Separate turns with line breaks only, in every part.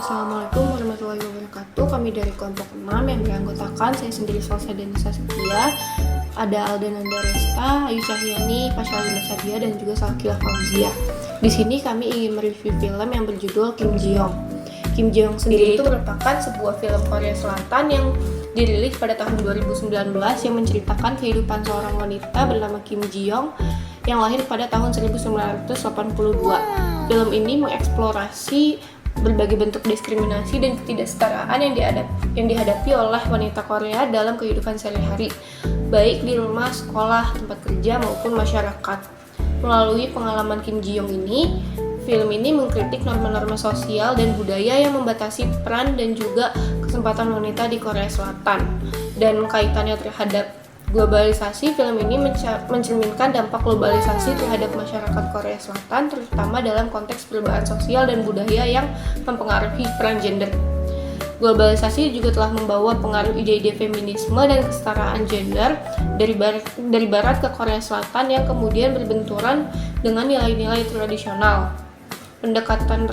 Assalamualaikum warahmatullahi wabarakatuh. Kami dari kelompok 6 yang beranggotakan saya sendiri Salsa Denisa Setia, ada Aldananda Resta, Ayu Cahyani, Pashalina Sadia, dan juga Salkilah Fauzia. Di sini kami ingin mereview film yang berjudul Kim Ji-young. Kim Ji-young sendiri itu merupakan sebuah film Korea Selatan yang dirilis pada tahun 2019 yang menceritakan kehidupan seorang wanita bernama Kim Ji-young yang lahir pada tahun 1982. Film ini mengeksplorasi berbagai bentuk diskriminasi dan ketidaksetaraan yang dihadapi oleh wanita Korea dalam kehidupan sehari-hari, baik di rumah, sekolah, tempat kerja, maupun masyarakat. Melalui pengalaman Kim Ji-young ini, film ini mengkritik norma-norma sosial dan budaya yang membatasi peran dan juga kesempatan wanita di Korea Selatan. Dan kaitannya terhadap globalisasi, film ini mencerminkan dampak globalisasi terhadap masyarakat Korea Selatan, terutama dalam konteks perubahan sosial dan budaya yang mempengaruhi peran gender. Globalisasi juga telah membawa pengaruh ide-ide feminisme dan kesetaraan gender dari barat ke Korea Selatan yang kemudian berbenturan dengan nilai-nilai tradisional. Pendekatan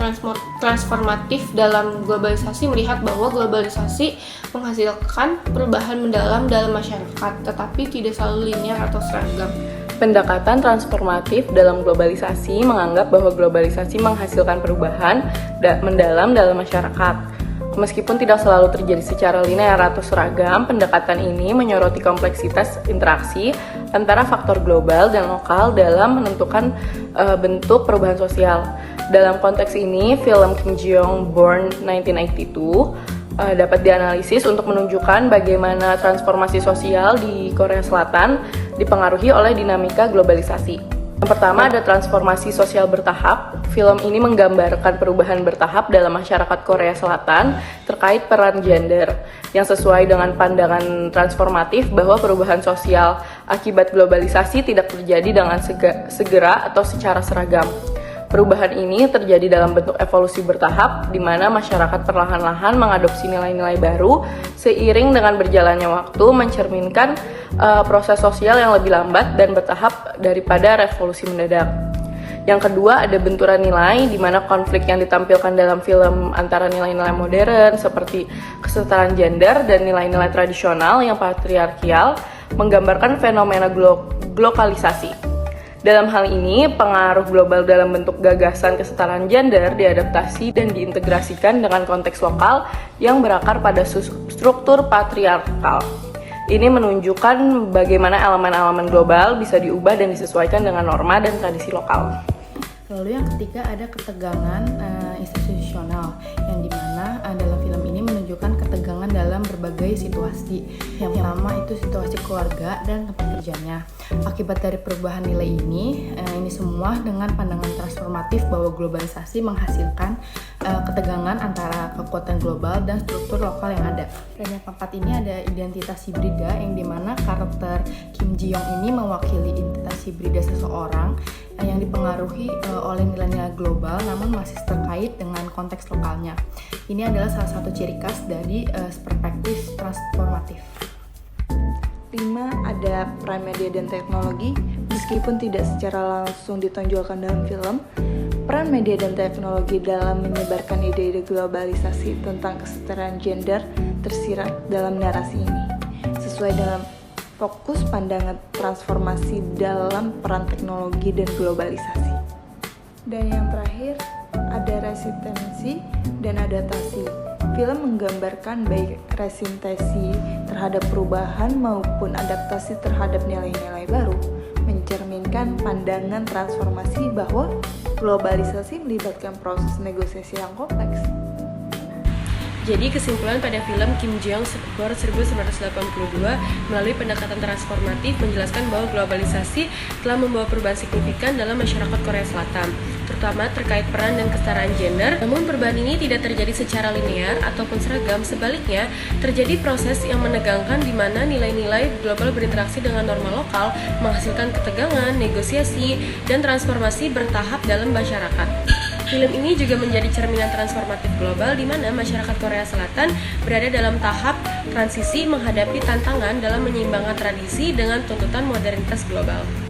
transformatif dalam globalisasi melihat bahwa globalisasi menghasilkan perubahan mendalam dalam masyarakat, tetapi tidak selalu linear atau seragam.
Pendekatan transformatif dalam globalisasi menganggap bahwa globalisasi menghasilkan perubahan mendalam dalam masyarakat. Meskipun tidak selalu terjadi secara linear atau seragam, pendekatan ini menyoroti kompleksitas interaksi antara faktor global dan lokal dalam menentukan bentuk perubahan sosial. Dalam konteks ini, film Kim Ji-young Born 1982 dapat dianalisis untuk menunjukkan bagaimana transformasi sosial di Korea Selatan dipengaruhi oleh dinamika globalisasi. Yang pertama ada transformasi sosial bertahap. Film ini menggambarkan perubahan bertahap dalam masyarakat Korea Selatan terkait peran gender yang sesuai dengan pandangan transformatif bahwa perubahan sosial akibat globalisasi tidak terjadi dengan segera atau secara seragam. Perubahan ini terjadi dalam bentuk evolusi bertahap, di mana masyarakat perlahan-lahan mengadopsi nilai-nilai baru seiring dengan berjalannya waktu, mencerminkan proses sosial yang lebih lambat dan bertahap daripada revolusi mendadak. Yang kedua ada benturan nilai, di mana konflik yang ditampilkan dalam film antara nilai-nilai modern seperti kesetaraan gender dan nilai-nilai tradisional yang patriarkial menggambarkan fenomena globalisasi. Dalam hal ini, pengaruh global dalam bentuk gagasan kesetaraan gender diadaptasi dan diintegrasikan dengan konteks lokal yang berakar pada struktur patriarkal. Ini menunjukkan bagaimana elemen-elemen global bisa diubah dan disesuaikan dengan norma dan tradisi lokal.
Lalu yang ketiga ada ketegangan institusional, yang dimana dalam film ini menunjukkan ketegangan dalam berbagai situasi. Yang pertama itu situasi keluarga dan tempat kerjanya. Akibat dari perubahan nilai ini semua dengan pandangan transformatif bahwa globalisasi menghasilkan ketegangan antara kekuatan global dan struktur lokal yang ada. Dan yang keempat ini ada identitas hibrida, yang dimana karakter Kim Ji-young ini mewakili identitas hibrida seseorang yang dipengaruhi oleh nilai-nilai global namun masih terkait dengan konteks lokalnya. Ini adalah salah satu ciri khas dari perspektif transformatif.
5. Ada peran media dan teknologi. Meskipun tidak secara langsung ditonjolkan dalam film, peran media dan teknologi dalam menyebarkan ide-ide globalisasi tentang kesetaraan gender tersirat dalam narasi ini, sesuai dalam fokus pandangan transformasi dalam peran teknologi dan globalisasi. Dan yang terakhir, ada resistensi dan adaptasi. Film menggambarkan baik resistensi terhadap perubahan maupun adaptasi terhadap nilai-nilai baru, mencerminkan pandangan transformasi bahwa globalisasi melibatkan proses negosiasi yang kompleks.
Jadi kesimpulan pada film Kim Ji-young Born 1982 melalui pendekatan transformatif menjelaskan bahwa globalisasi telah membawa perubahan signifikan dalam masyarakat Korea Selatan, terutama terkait peran dan kesetaraan gender. Namun perubahan ini tidak terjadi secara linear ataupun seragam, sebaliknya terjadi proses yang menegangkan di mana nilai-nilai global berinteraksi dengan norma lokal, menghasilkan ketegangan, negosiasi, dan transformasi bertahap dalam masyarakat. Film ini juga menjadi cerminan transformatif global di mana masyarakat Korea Selatan berada dalam tahap transisi menghadapi tantangan dalam menyeimbangkan tradisi dengan tuntutan modernitas global.